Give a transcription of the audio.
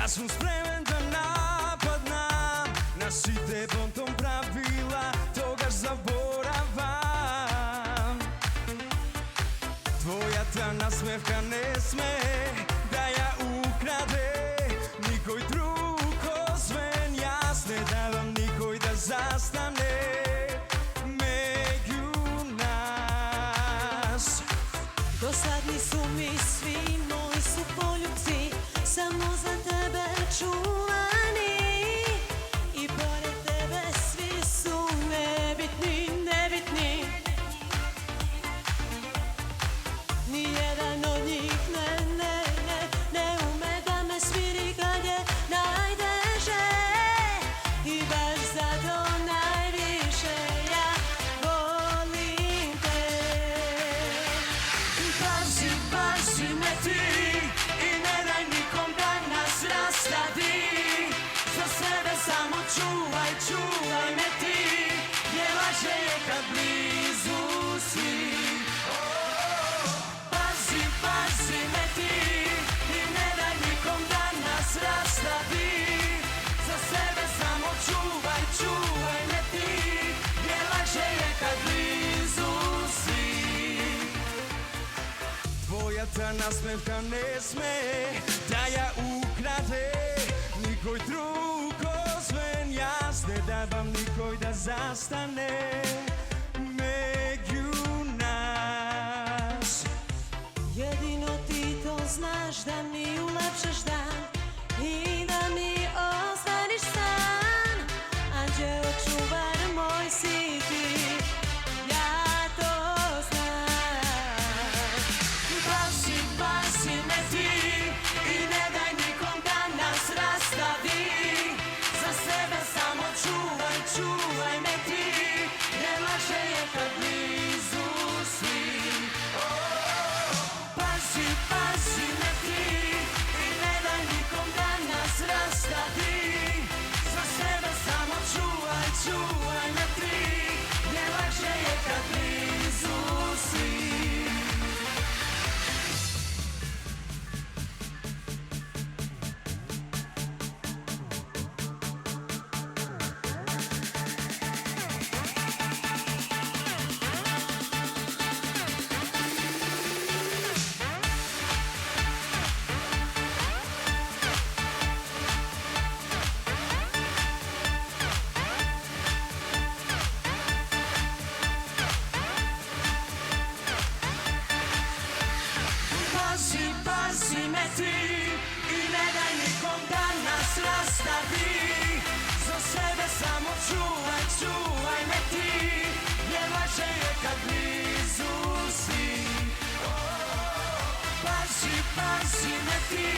Ja sam spreman da napadam na site pontom pravila, toga zaboravam. Tvoja ta nasmevka ne sme da ja ukrade, nikoj drug osven jasne da vam nikoj da zastane među nas. Dosadni su mi svi, moji su poljubci, samo za tebe čuvani. I pored tebe svi su nebitni, nebitni. Nijedan od njih ne ume da me smiri kad je najteže. I baš zato najviše ja volim te. Pazi, pazi me ti i ne daj nikom da nas rastadi. Za sebe samo čuvaj, čuvaj me ti, jer laže je kad blizu si. Pazi, pazi me ti i ne daj nikom da nas rastadi. Za sebe samo čuvaj, čuvaj me ti, jer laže je kad blizu si. Tvoja ta nasmevka ne sme da ja ukrade, nikoj drug osven jasne da vam nikoj da zastane među nas. Jedino ti to znaš, da mi ulepšaš dan i da mi ostaniš san. Anđeo čuvar moj si ti, ja to znam. Pazi, pazi me ti i ne daj nikom da nas rastavi. Za sebe samo čuvaj, čuvaj me ti, jer laže je kad blizu si. Pazi, pazi me ti i ne daj nikom da nas rastavi. Za sebe samo čuvaj, čuvaj me ti, jer laže je kad blizu si. Pazi, pazi me ti i ne daj nikom da nas rastavi. Za sebe samo čuvaj, čuvaj me ti, jer laže je kad blizu si. Pazi, pazi me ti